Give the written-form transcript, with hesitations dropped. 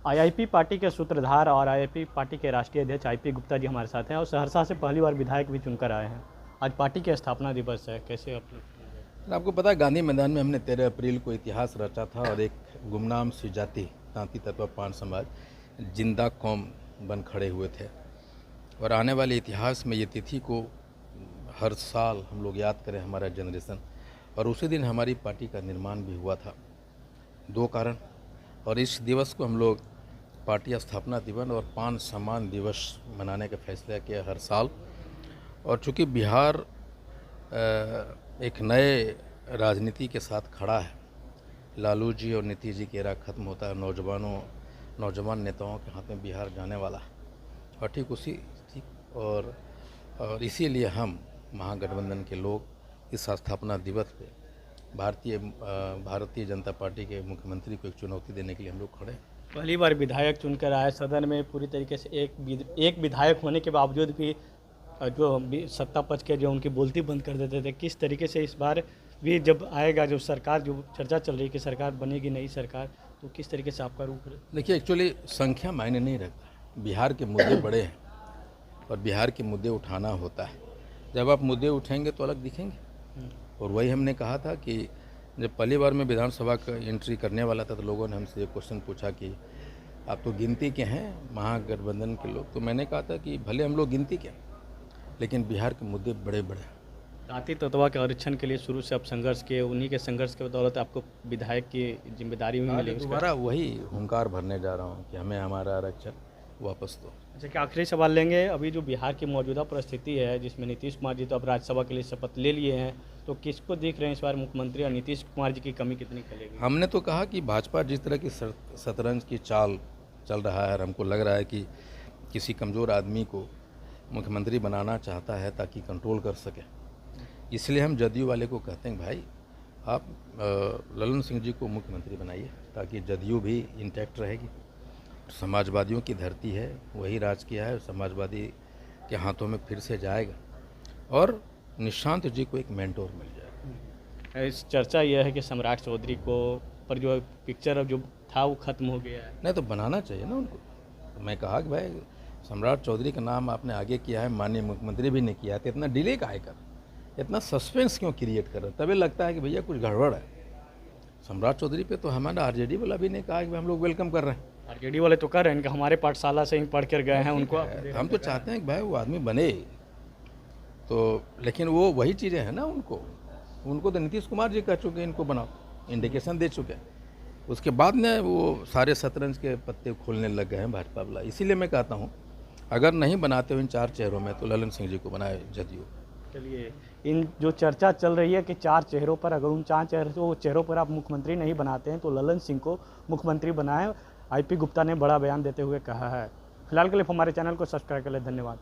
IIP party के सूत्रधार और आईआईपी पार्टी के राष्ट्रीय अध्यक्ष आईपी गुप्ता जी हमारे साथ हैं और सहरसा से पहली बार विधायक भी चुनकर आए हैं। आज पार्टी के स्थापना दिवस है, कैसे आप? आपको पता है गांधी मैदान में हमने 13 अप्रैल को इतिहास रचा था और एक गुमनाम सी जाति तांती तत्व पान समाज जिंदा कौम बन खड़े हुए थे। और आने वाले इतिहास में ये तिथि को हर साल हम लोग याद करें, हमारा जनरेशन। और उसी दिन हमारी पार्टी का निर्माण भी हुआ था, 2 कारण। और इस दिवस को हम लोग पार्टी स्थापना दिवस और पान सम्मान दिवस मनाने का फैसला किया हर साल। और चूँकि बिहार एक नए राजनीति के साथ खड़ा है, लालू जी और नीतीश जी की एरा ख़त्म होता है, नौजवान नेताओं के हाथ में बिहार जाने वाला है। और ठीक और इसीलिए हम महागठबंधन के लोग इस स्थापना दिवस पे भारतीय जनता पार्टी के मुख्यमंत्री को एक चुनौती देने के लिए हम लोग खड़े हैं। पहली बार विधायक चुनकर आए, सदन में पूरी तरीके से एक विधायक होने के बावजूद भी जो सत्ता पक्ष के जो उनकी बोलती बंद कर देते थे, किस तरीके से इस बार भी जब आएगा जो सरकार, जो चर्चा चल रही है कि सरकार बनेगी नई सरकार, तो किस तरीके से आपका रूप है? देखिए, एक्चुअली संख्या मायने नहीं रखता। बिहार के मुद्दे बड़े हैं और बिहार के मुद्दे उठाना होता है। जब आप मुद्दे उठेंगे तो अलग दिखेंगे। और वही हमने कहा था कि जब पहली बार मैं विधानसभा का एंट्री करने वाला था तो लोगों ने हमसे एक क्वेश्चन पूछा कि आप तो गिनती के हैं महागठबंधन के लोग। तो मैंने कहा था कि भले हम लोग गिनती के, लेकिन बिहार के मुद्दे बड़े बड़े हैं। जाति तत्व के आरक्षण के लिए शुरू से आप संघर्ष किए, उन्हीं के संघर्ष के बदौलत आपको विधायक की जिम्मेदारी भी मिली। दोबारा वही हुंकार भरने जा रहा हूँ कि हमें हमारा आरक्षण वापस दो। अच्छा, क्या आखिरी सवाल लेंगे, अभी जो बिहार की मौजूदा परिस्थिति है जिसमें नीतीश कुमार जी तो अब राज्यसभा के लिए शपथ ले लिए हैं, तो किसको देख रहे हैं इस बार मुख्यमंत्री, और नीतीश कुमार जी की कमी कितनी खलेगी? हमने तो कहा कि भाजपा जिस तरह की शतरंज की चाल चल रहा है, और हमको लग रहा है कि किसी कमज़ोर आदमी को मुख्यमंत्री बनाना चाहता है ताकि कंट्रोल कर सके। इसलिए हम जदयू वाले को कहते हैं भाई आप ललन सिंह जी को मुख्यमंत्री बनाइए ताकि जदयू भी इंटैक्ट रहेगी। समाजवादियों की धरती है, वही राज किया है, समाजवादी के हाथों में फिर से जाएगा और निशांत जी को एक मेंटोर मिल जाएगा। इस चर्चा यह है कि सम्राट चौधरी को पर जो पिक्चर अब जो था वो खत्म हो गया है। नहीं तो बनाना चाहिए ना उनको। तो मैं कहा कि भाई सम्राट चौधरी का नाम आपने आगे किया है, माननीय मुख्यमंत्री भी ने किया है, तो इतना डिले काहे कर, इतना सस्पेंस क्यों क्रिएट कर रहे? तभी लगता है कि भैया कुछ गड़बड़ है। सम्राट चौधरी पे तो हमारा आरजेडी वाला भी ने कहा कि हम लोग वेलकम कर रहे हैं। आरजेडी वाले तो कर रहे हैं कि हमारे पाठशाला से ही पढ़ कर गए हैं, उनको हम तो चाहते हैं कि भाई वो आदमी बने। तो लेकिन वो वही चीज़ें हैं ना, उनको तो नीतीश कुमार जी कह चुके हैं इनको बनाओ, इंडिकेशन दे चुके हैं। उसके बाद में वो सारे शतरंज के पत्ते खोलने लग गए हैं भाजपा वाला। इसीलिए मैं कहता हूँ अगर नहीं बनाते हो इन 4 चेहरों में तो ललन सिंह जी को बनाए जदयू। चलिए, इन जो चर्चा चल रही है कि 4 चेहरों पर, अगर उन 4 चेहरों पर आप मुख्यमंत्री नहीं बनाते हैं तो ललन सिंह को मुख्यमंत्री बनाएं, आईपी गुप्ता ने बड़ा बयान देते हुए कहा है। फिलहाल के लिए हमारे चैनल को सब्सक्राइब कर लें। धन्यवाद।